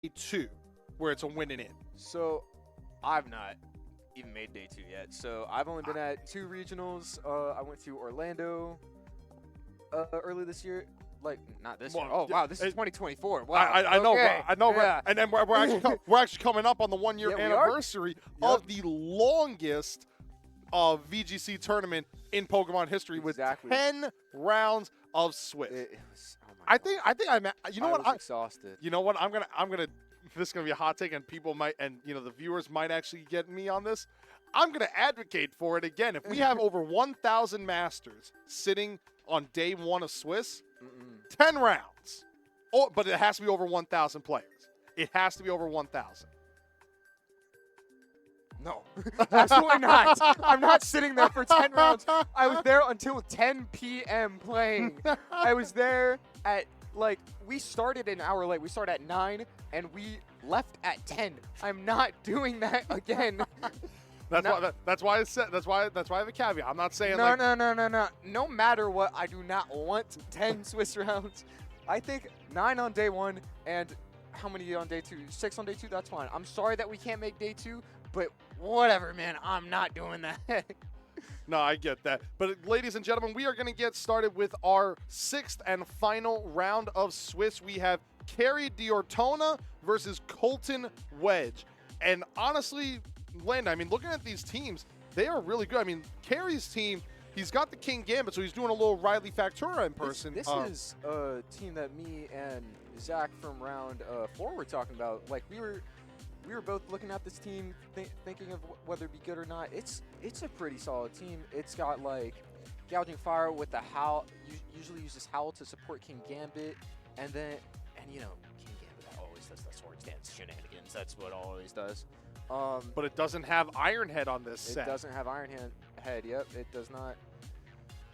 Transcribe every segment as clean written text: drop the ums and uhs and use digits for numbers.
2 where it's a win and in? So I've not even made day 2 yet. So I've only been at 2 regionals. I went to Orlando early this year. Like, not this year. Oh, wow, this is 2024. Wow. I know, okay. I know. Yeah. And then we're actually coming up on the 1-year Yeah, we are. anniversary of the longest VGC tournament in Pokemon history with Exactly. 10 rounds of Swiss. It was, oh my God. I think I'm. You know I what? was exhausted. You know what? I'm gonna. This is gonna be a hot take, and people might, and the viewers might actually get me on this. I'm gonna advocate for it again. If we have over 1,000 masters sitting on day 1 of Swiss, 10 rounds. Oh, but it has to be over 1,000 players. It has to be over 1,000. No, absolutely not. I'm not sitting there for 10 rounds. I was there until 10 p.m. playing. I was there at, like, we started an hour late. We started at 9, and we left at 10. I'm not doing that again. That's why I said. That's why I have a caveat. I'm not saying No. No matter what, I do not want 10 Swiss rounds. I think 9 on day 1 and how many on day 2? 6 on day 2. That's fine. I'm sorry that we can't make day 2, but whatever, man. I'm not doing that. No, I get that. But ladies and gentlemen, we are going to get started with our 6th and final round of Swiss. We have Kerry D'Ortona versus Colton Wedge. And honestly, Landon, I mean, looking at these teams, they are really good. I mean, Kerry's team, he's got the King Gambit, so he's doing a little Riley Factura in person. This is a team that me and Zach from round 4 were talking about. Like, we were both looking at this team, thinking of whether it'd be good or not. It's a pretty solid team. It's got, like, Gouging Fire with the Howl. Usually uses Howl to support King Gambit. And you know, King Gambit always does the Swords Dance shenanigans. That's what it always does. But it doesn't have Ironhead on this set. It doesn't have Ironhead. Yep, it does not.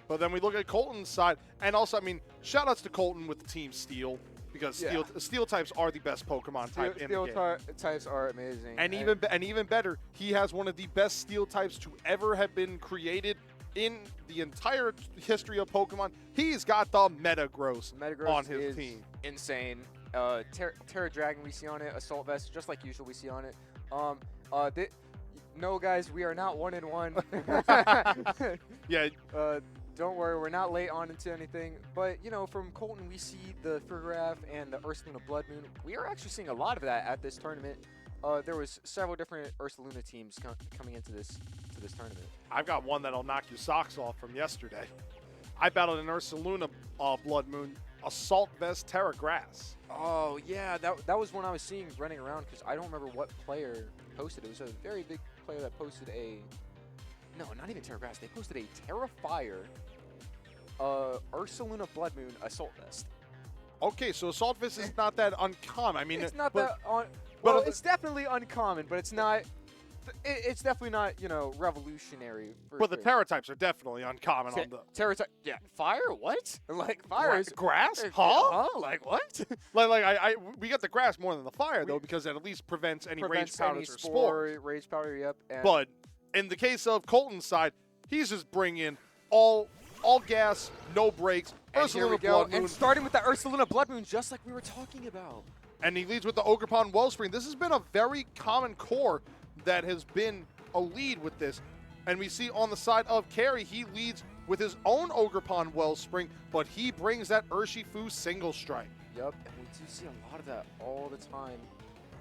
But then we look at Colton's side. And also, I mean, shout-outs to Colton with the Team Steel. Because steel types are the best Pokemon type in the game. Steel types are amazing. And even better, he has one of the best steel types to ever have been created in the entire history of Pokemon. He's got the Metagross on his team. Insane. Terra Dragon we see on it. Assault Vest, just like usual, we see on it. No, guys, we are not 1-1. Yeah. Don't worry, we're not late on into anything. But, you know, from Colton, we see the Frigoraph and the Ursaluna Blood Moon. We are actually seeing a lot of that at this tournament. There was several different Ursaluna teams coming into this tournament. I've got one that'll knock your socks off from yesterday. I battled an Ursaluna Blood Moon Assault Vest Terra Grass. Oh, yeah, that was one I was seeing running around because I don't remember what player posted. It was a very big player that posted a... No, not even Terra Grass. They posted a Terra Fire Ursaluna Blood Moon Assault Vest. Okay, so Assault Vest is not that uncommon. I mean, it's not that well, it's definitely uncommon, but it's not. It's definitely not, you know, revolutionary. But the Terra types are definitely uncommon on the Terra type. Yeah, fire. What? Like fire is grass? Huh? Like what? We get the grass more than the fire though, because it at least prevents any rage powders or spores. Rage powder. Yep. But in the case of Colton's side, he's just bringing all gas, no brakes. And here we go. And starting with the Ursaluna Blood Moon, just like we were talking about. And he leads with the Ogerpon Wellspring. This has been a very common core that has been a lead with this. And we see on the side of Kerry, he leads with his own Ogerpon Wellspring, but he brings that Urshifu Single Strike. Yep, and we do see a lot of that all the time.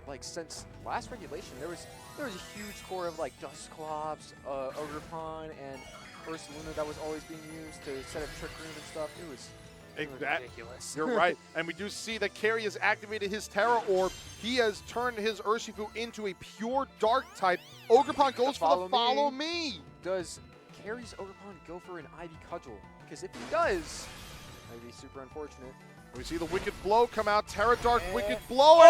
Like, since last regulation, there was a huge core of, like, Dusclops, Ogerpon, and Ursaluna that was always being used to set up Trick Room and stuff. It was ridiculous. You're right. And we do see that Kerry has activated his Terra Orb. He has turned his Urshifu into a pure Dark type. Ogerpon goes for the Follow Me. Does Kerry's Ogerpon go for an Ivy Cudgel? Because if he does, that'd be super unfortunate. We see the Wicked Blow come out. Terra Dark Wicked Blow. Oh, and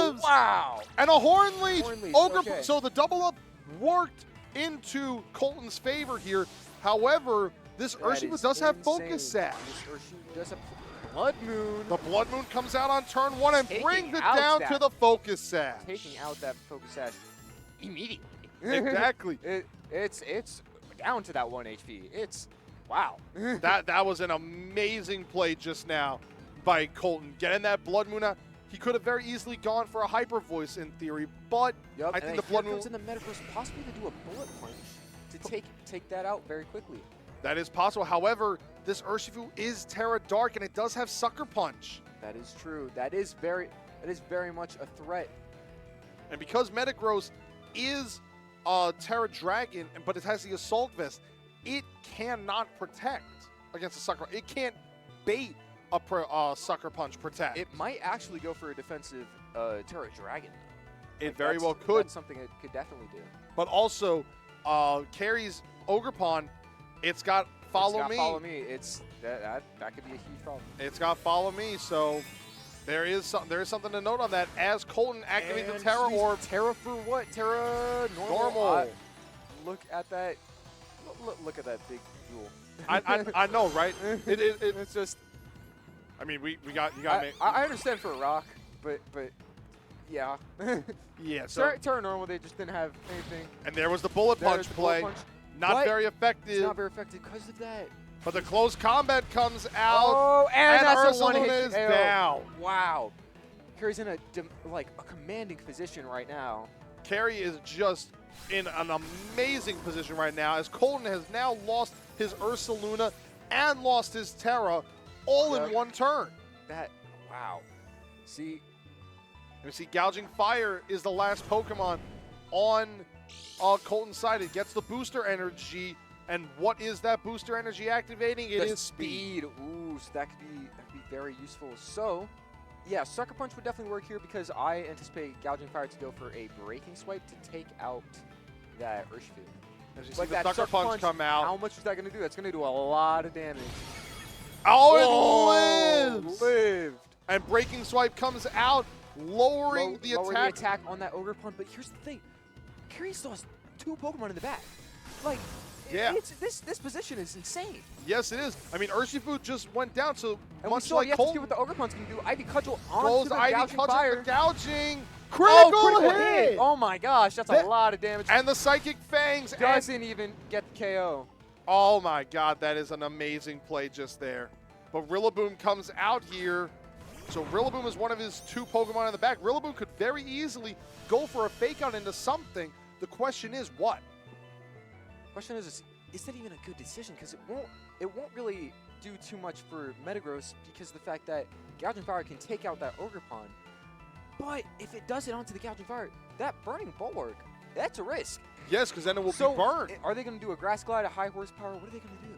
it lives! Wow. And a Horn Leech. Okay. So the double up worked into Colton's favor here. However, this Urshifu does have Focus Sash. This Urshifu does have Blood Moon. The Blood Moon comes out on turn 1 and brings it down to the Focus Sash. Taking out that Focus Sash immediately. Exactly. It's down to that 1 HP. It's wow. that was an amazing play just now by Colton. Getting that Blood Moon out. He could have very easily gone for a Hyper Voice in theory, but Yep. I and think the here Blood comes Moon. in the Metagross possibly to do a Bullet Punch to take that out very quickly. That is possible. However, this Urshifu is Terra Dark, and it does have Sucker Punch. That is true. That is very much a threat. And because Metagross is Terra Dragon, but it has the Assault Vest, it cannot protect against a Sucker. It can't bait a Sucker Punch protect. It might actually go for a defensive Terra Dragon. It very well could. That's something it could definitely do. But also, Carrie's Ogerpon, it's got Follow Me. Follow Me. It's that could be a huge problem. It's got Follow Me, so there is something to note on that as Colton activates the Terra Orb. Terra for what? Terra normal. Look at that. Look at that big jewel. I know, right? It's just. I mean, you got to make. I understand for a rock, but yeah. Yeah. So Terra normal, they just didn't have anything. and there was the Bullet There's Punch the play. Bullet Punch. Not But very effective. It's not very effective because of that. But the close combat comes out. Oh, and that's a Ursaluna one-hit is KO. down. Wow. Carrie's in a commanding position right now. Carrie is just in an amazing position right now as Colton has now lost his Ursaluna and lost his Terra all in Yep. one turn. Wow. See, You see, Gouging Fire is the last Pokemon on Colton's side. It gets the booster energy, and what is that booster energy activating? It the is speed. Ooh, so that'd be very useful. So, yeah, Sucker Punch would definitely work here because I anticipate Gouging Fire to go for a Breaking Swipe to take out that Urshifu. As you see But the that Sucker Punch come out. How much is that going to do? That's going to do a lot of damage. Oh, it lives! Lived. And Breaking Swipe comes out, lowering the Lower attack. the attack on that Ogerpon. But here's the thing. Carrie still has 2 Pokemon in the back. Like, Yeah. this position is insane. Yes, it is. I mean, Urshifu just went down, so And we much still like have to see Colton what the Ogerpon's going to do. Ivy Cudgel onto goes the Ivy Gouging Cudgel, Fire. the gouging. Oh, Critical hit! Oh my gosh, that's a That- lot of damage. And the Psychic Fangs. and- Doesn't even get the KO. Oh my god, that is an amazing play just there. But Rillaboom comes out here. So Rillaboom is one of his 2 Pokemon in the back. Rillaboom could very easily go for a fake out into something. The question is what? Question is that even a good decision? Because it won't really do too much for Metagross because of the fact that Gouging Fire can take out that Ogerpon. But if it does it onto the Gouging Fire, that Burning Bulwark, that's a risk. Yes, because then it will So, be burned. Are they going to do a Grass Glide, a high horsepower? What are they going to do?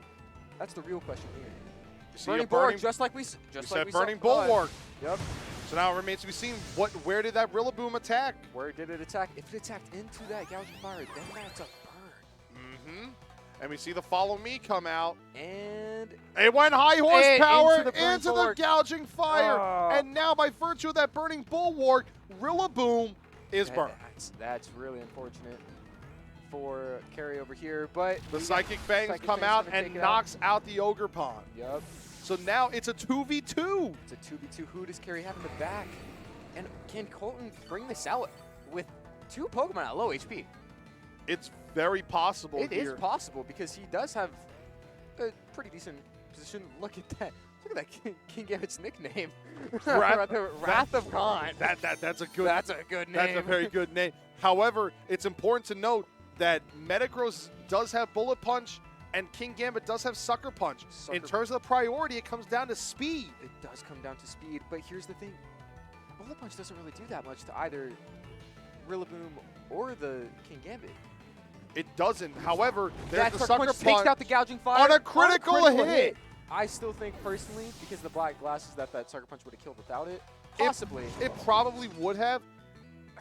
That's the real question here. You see Burning a Bulwark, burning, just like we you said, burning Bulwark. Yep. So now it remains to be seen where did that Rillaboom attack? Where did it attack? If it attacked into that Gouging Fire, then that's a burn. Mm-hmm. And we see the Follow Me come out. And It went high horsepower into the Burning into the Bulwark. Gouging Fire. Oh. And now by virtue of that Burning Bulwark, Rillaboom is burned. That's really unfortunate for Carrie over here, but The we Psychic got- Fangs Psychic come Fangs out gonna and take it knocks out the Ogerpon. Yep, So now it's a 2v2. it's a 2v2. Who does Carrie have in the back? And can Colton bring this out with 2 Pokemon at low HP? It's very possible It is here. possible because he does have a pretty decent position. Look at that. Look at that King Gambit's nickname. Wrath of Khan. That's a good. That's a good name. That's a very good name. However, it's important to note that Metagross does have Bullet Punch and King Gambit does have Sucker Punch. In terms of the priority, it comes down to speed. It does come down to speed, but here's the thing. Bullet Punch doesn't really do that much to either Rillaboom or the King Gambit. It doesn't. However, there's That the Sucker Sucker Punch takes Punch out the Gouging Fire on a critical hit. I still think personally, because of the black glasses, that Sucker Punch would have killed without it. It- Possibly. It probably would have.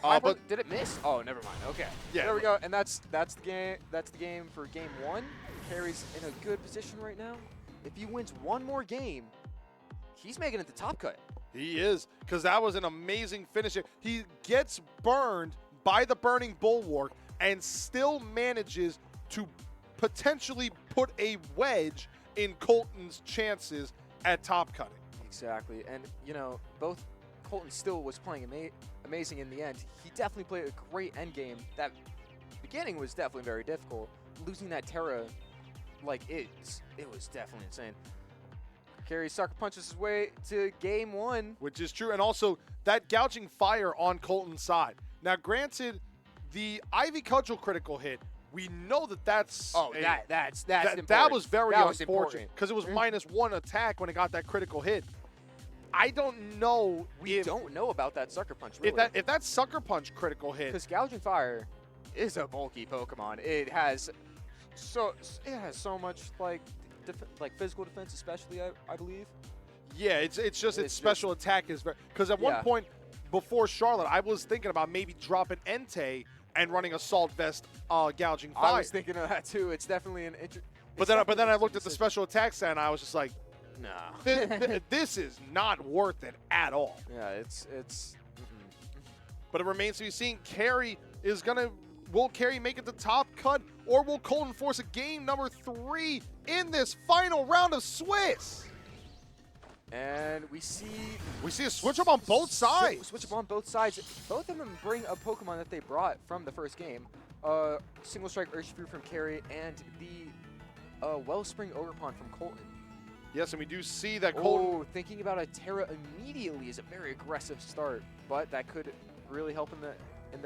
But did it miss? Oh, never mind. Okay. Yeah. There we go. And that's the game. That's the game for game 1. Carrie's in a good position right now. If he wins one more game, he's making it the top cut. He is, because that was an amazing finish. He gets burned by the Burning Bulwark and still manages to potentially put a wedge in Colton's chances at top cutting. Exactly. And, you know, both Colton still was playing amazing in the end. He definitely played a great end game. That beginning was definitely very difficult. Losing that Terra, like, it was definitely insane. Carry sucker punches his way to game 1. Which is true. And also, that gouging fire on Colton's side. Now, granted, the Ivy Cudgel critical hit, we know that that's that's that was very That was unfortunate because it was -1 attack when it got that critical hit. I don't know. We don't know about that sucker punch. Really. If that sucker punch critical hit, because gouging fire is a bulky Pokemon. It has so much like physical defense, especially I believe. yeah, it's just its special attack is very. Because at one point before Charlotte, I was thinking about maybe dropping Entei and running Assault Vest gouging fire. I was thinking of that too. It's definitely an But then I looked at the special attack set and I was just like, nah. this is not worth it at all. Yeah, it's. But it remains to be seen. Will Carey make it to top cut, or will Colton force a game number 3 in this final round of Swiss? And we see a switch up on both sides. Switch up on both sides. Both of them bring a Pokemon that they brought from the first game. Single Strike Urshifu from Carey and the Wellspring Ogerpon from Colton. Yes, and we do see that Colton. Thinking about a Terra immediately is a very aggressive start, but that could really help in the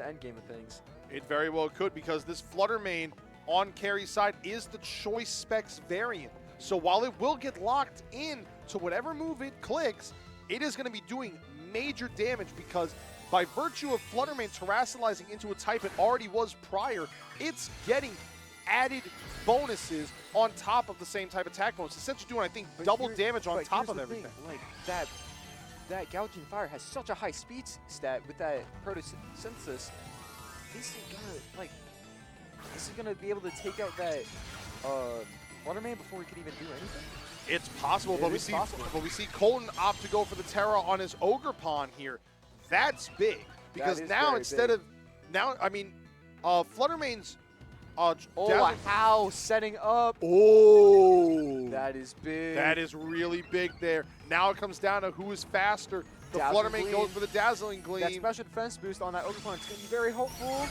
end game of things. It very well could, because this Flutter Mane on Carey's side is the Choice Specs variant. So while it will get locked in to whatever move it clicks, it is going to be doing major damage, because by virtue of Flutter Mane terrestrializing into a type it already was prior, it's getting added bonuses on top of the same type attack bonus. Essentially doing, I think, double damage on top of everything. Like that gouging fire has such a high speed stat with that photosynthesis. Is he gonna be able to take out that Flutter Mane before he could even do anything? It's possible, but we see Colton opt to go for the Terra on his Ogerpon here. That's big, because now Flutter Mane's how setting up. Oh, that is big. That is really big there. Now it comes down to who is faster. The Flutter Mane goes for the Dazzling Gleam. That special defense boost on that Ogerpon is going to be very hopeful.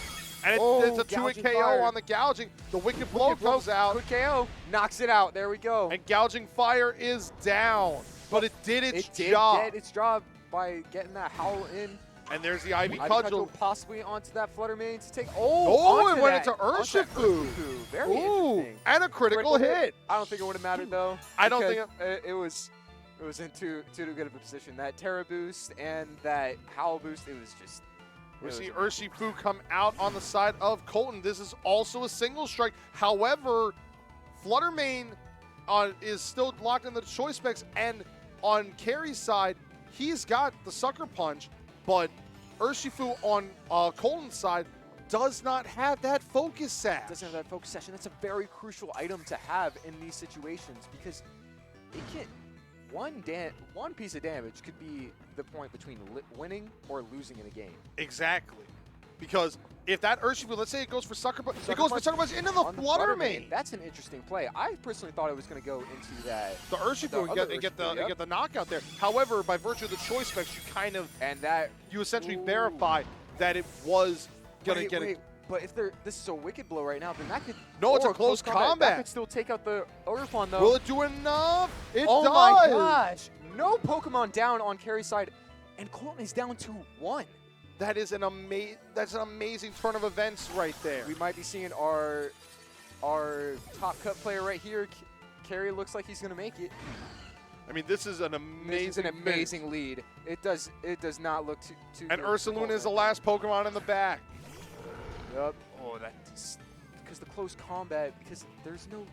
And it's a 2-hit KO fire on the gouging. The Wicked Blow comes out. Quick KO. Knocks it out. There we go. And gouging fire is down. But it did its job. It did its job by getting that Howl in. And there's the Ivy Cudgel. Possibly onto that Flutter Mane to take. It went into Urshifu. Very interesting. And a critical hit. I don't think it would have mattered though. I don't think it was in too good of a position. That Terra boost and that Howl boost, it was just. We see Urshifu come out on the side of Colton. This is also a single strike. However, Flutter Mane is still locked in the Choice Specs, and on Carey's side, he's got the Sucker Punch, but Urshifu on Colton's side does not have that Focus Sash. Doesn't have that Focus Sash, and that's a very crucial item to have in these situations, because it can one piece of damage could be the point between winning or losing in a game. Exactly. Because if that Urshifu, let's say it goes for Sucker Punch, it goes for Sucker Punch into the Flutter Mane. That's an interesting play. I personally thought it was going to go into that. The Urshifu and get the knockout there. However, by virtue of the Choice Specs, you kind of you essentially verify that it was going to get it. But if this is a Wicked Blow right now, then that could. No, it's a close combat. That could still take out the Ogerpon, though. Will it do enough? It does. Oh my gosh! No Pokemon down on Carey's side, and Colton is down to 1. That is an amazing turn of events right there. We might be seeing our top cut player right here. Carey looks like he's going to make it. I mean, this is an amazing lead. It does not look too And good. Ursaluna is the last Pokemon in the back. Yep. Oh, that's because the close combat, because there's no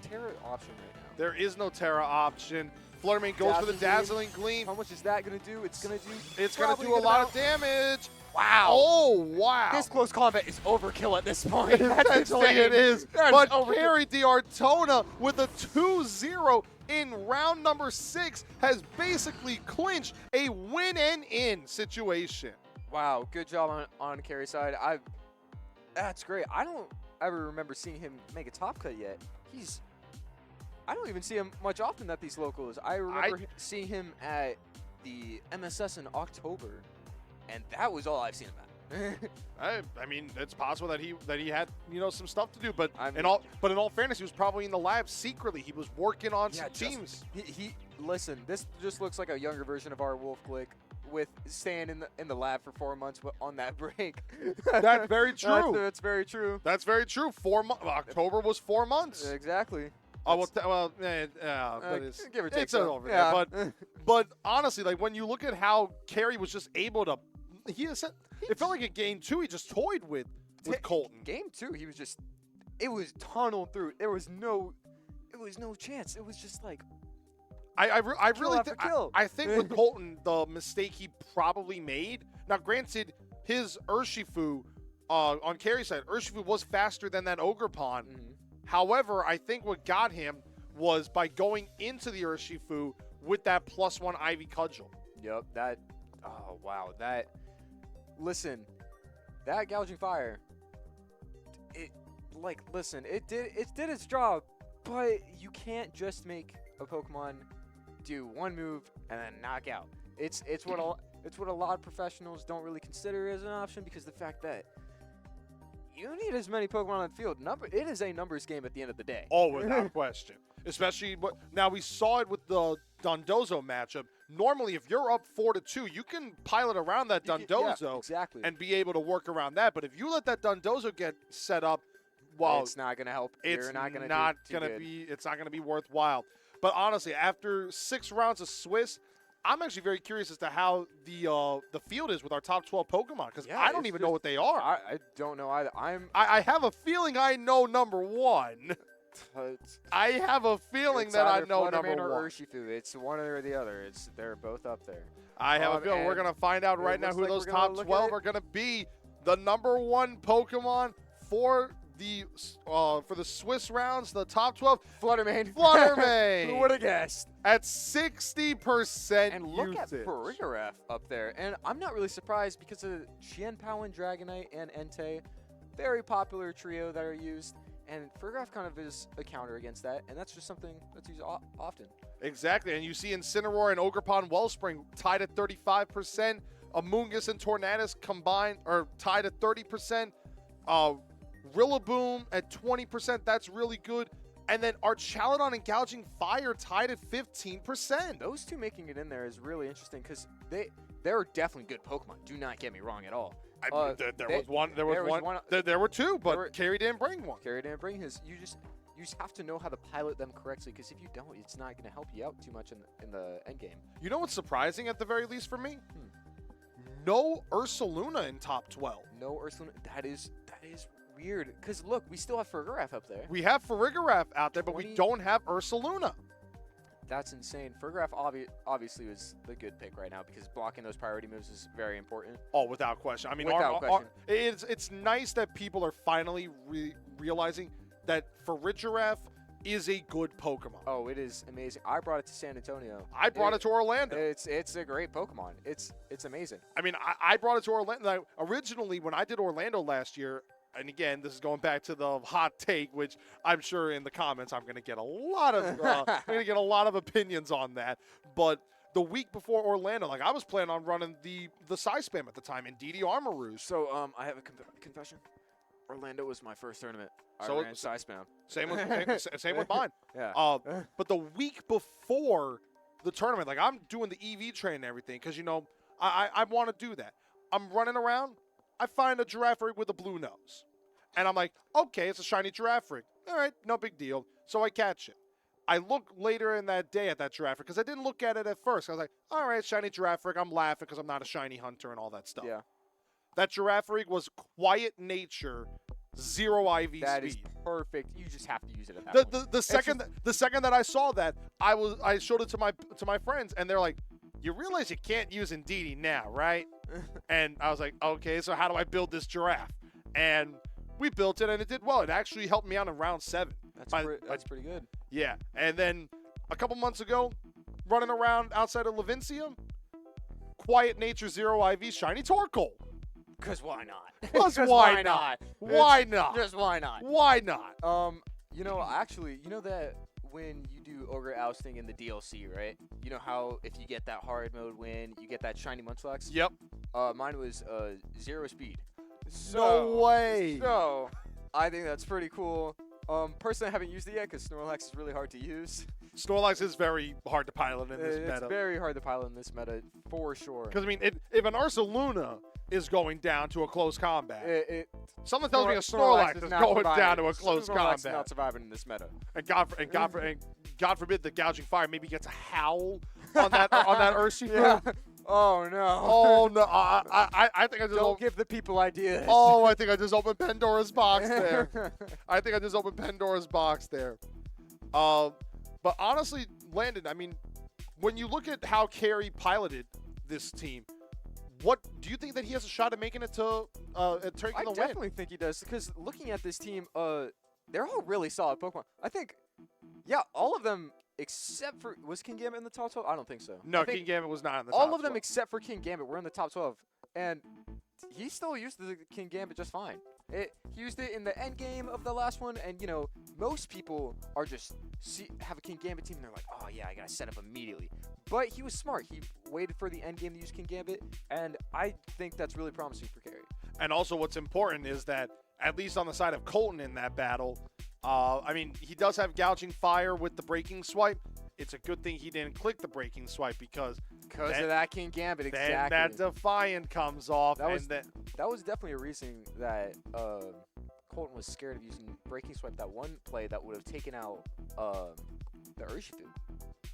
Terra option right now. There is no Terra option. Flutter Mane goes for the Dazzling Gleam. How much is that going to do? It's going to do a lot of damage. Wow. Oh, wow. This close combat is overkill at this point. Essentially it is. But Carey D'Artona with a 2-0 in round number 6 has basically clinched a win and in situation. Wow. Good job on Carey's side. That's great. I don't ever remember seeing him make a top cut yet. I don't even see him much often at these locals. I remember seeing him at the MSS in October, and that was all I've seen him at. I mean, it's possible that he had some stuff to do, but in all fairness, he was probably in the lab secretly. He was working on some teams. He listen, this just looks like a younger version of our Wolf Click with staying in the lab for 4 months on that break. That's very true. That's very true. That's very true. 4 months. October was 4 months. Exactly. Oh but it's, give or take. it's over there. Yeah. But honestly, like when you look at how Carey was just able to, it felt like in game 2 he just toyed with Colton. Game 2, he was just, it was tunneled through. There was no chance. It was just like, I really after kill. I think with Colton, the mistake he probably made. Now, granted, his Urshifu on Carey's side, Urshifu was faster than that Ogerpon. Mhm. However, I think what got him was by going into the Urshifu with that +1 Ivy Cudgel. Yep, that, oh, wow, that, listen, that Gouging Fire, it did its job, but you can't just make a Pokemon do one move and then knock out. It's what a lot of professionals don't really consider as an option, because the fact that you need as many Pokemon on the field. It is a numbers game at the end of the day. Oh, without question. Especially, now we saw it with the Dondozo matchup. Normally, if you're up 4-2, you can pilot around that Dondozo Yeah, exactly. and be able to work around that. But if you let that Dondozo get set up, well, it's not going to help. it's You're not going gonna be it's not going to be worthwhile. But honestly, after 6 rounds of Swiss, I'm actually very curious as to how the field is with our top 12 Pokemon, because I don't even know what they are. I don't know either. I have a feeling I know number 1. I have a feeling that I know number 1. Or Urshifu. It's one or the other. They're both up there. I have a feeling we're going to find out right now who those top 12 are going to be. The number 1 Pokemon for the Swiss rounds, the top 12. Fluttermane. Fluttermane. Who would have guessed? At 60% And look usage. at Farigiraf up there. And I'm not really surprised, because of Qianpao and Dragonite and Entei. Very popular trio that are used. And Farigiraf kind of is a counter against that. And that's just something that's used often. Exactly. And you see Incineroar and Ogerpon Wellspring tied at 35%. Amoonguss and Tornadus combined are tied at 30%. Rillaboom at 20%. That's really good. And then Archaludon and Gouging Fire tied at 15%. Those two making it in there is really interesting, because they're definitely good Pokemon. Do not get me wrong at all. There were two, but Carey didn't bring one. Carey didn't bring his. You just have to know how to pilot them correctly, because if you don't, it's not going to help you out too much in the end game. You know what's surprising at the very least for me? No Ursaluna in top 12. No Ursaluna. That is weird, because look, we still have Farigiraf up there. We have Farigiraf out there, but we don't have Ursaluna. That's insane. Farigiraf obviously was the good pick right now, because blocking those priority moves is very important. Oh, without question. I mean, it's nice that people are finally realizing that Farigiraf is a good Pokemon. Oh, it is amazing. I brought it to San Antonio. I brought it to Orlando. It's a great Pokemon. It's amazing. I mean, I brought it to Orlando. Originally, when I did Orlando last year, and again, this is going back to the hot take, which I'm sure in the comments I'm going to get a lot of opinions on that. But the week before Orlando, like I was planning on running the Psy-Spam at the time in DD Armarouge. So I have a confession. Orlando was my first tournament. I ran Psy-Spam. Same with mine. Yeah. But the week before the tournament, like I'm doing the EV train and everything, because I want to do that. I'm running around. I find a Girafarig with a blue nose. And I'm like, okay, it's a shiny Girafarig. All right, no big deal. So I catch it. I look later in that day at that Girafarig, because I didn't look at it at first. I was like, all right, shiny Girafarig. I'm laughing because I'm not a shiny hunter and all that stuff. Yeah. That Girafarig was Quiet Nature, 0 IV speed. That is perfect. You just have to use it at that point. The second that I saw that, I showed it to my friends, and they're like, you realize you can't use Indeedee now, right? And I was like, okay, so how do I build this giraffe? And we built it, and it did well. It actually helped me out in round 7. That's pretty good. Yeah. And then a couple months ago, running around outside of Levincia, Quiet Nature 0 IV Shiny Torkoal. Because why not? Because why not? Why not? Just why not? Why not? Actually, you know that when you do Ogre Ousting in the DLC, right? You know how if you get that hard mode win, you get that shiny Munchlax? Yep. Mine was 0 speed. No way. So, I think that's pretty cool. Personally, I haven't used it yet because Snorlax is really hard to use. Snorlax is very hard to pilot in this It's meta. very hard to pilot in this meta, for sure. Because, I mean, if an Ursaluna is going down to a close combat, something tells me a Snorlax is going down to a close Snorlax is combat. not surviving in this meta. And God forbid the gouging fire maybe gets a howl on that Urshifu. Yeah. Oh no. Oh no! I think I just Don't give the people ideas. Oh, I think I just opened Pandora's box there. I think I just opened Pandora's box there. But honestly, Landon, I mean, when you look at how Carey piloted this team, what do you think that he has a shot at making it to taking I the win? definitely think he does because looking at this team, they're all really solid Pokemon. I think, yeah, all of them except for was King Gambit in the top 12? I don't think so. No, I think King Gambit was not in the top all of them 12. except for King Gambit were in the top 12, and he still used the King Gambit just fine. He used it in the end game of the last one, and you know most people are just have a King Gambit team and they're like, oh yeah, I gotta set up immediately. But he was smart. He waited for the end game to use King Gambit, and I think that's really promising for Carey. And also, what's important is that at least on the side of Colton in that battle, I mean, he does have gouging fire with the breaking swipe. It's a good thing he didn't click the breaking swipe because of that King Gambit, exactly. Then that Defiant comes off, that was definitely a reason that Colton was scared of using breaking swipe. That one play that would have taken out the Urshifu.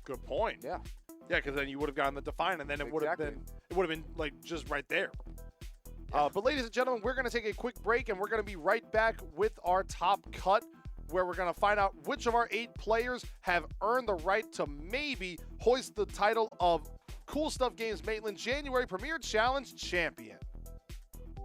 Good point. Yeah. Yeah, because then you would have gotten the Defiant, and then it would have been like just right there. Yeah. But ladies and gentlemen, we're going to take a quick break, and we're going to be right back with our top cut, where we're going to find out which of our 8 players have earned the right to maybe hoist the title of Cool Stuff Games Maitland January Premier Challenge Champion.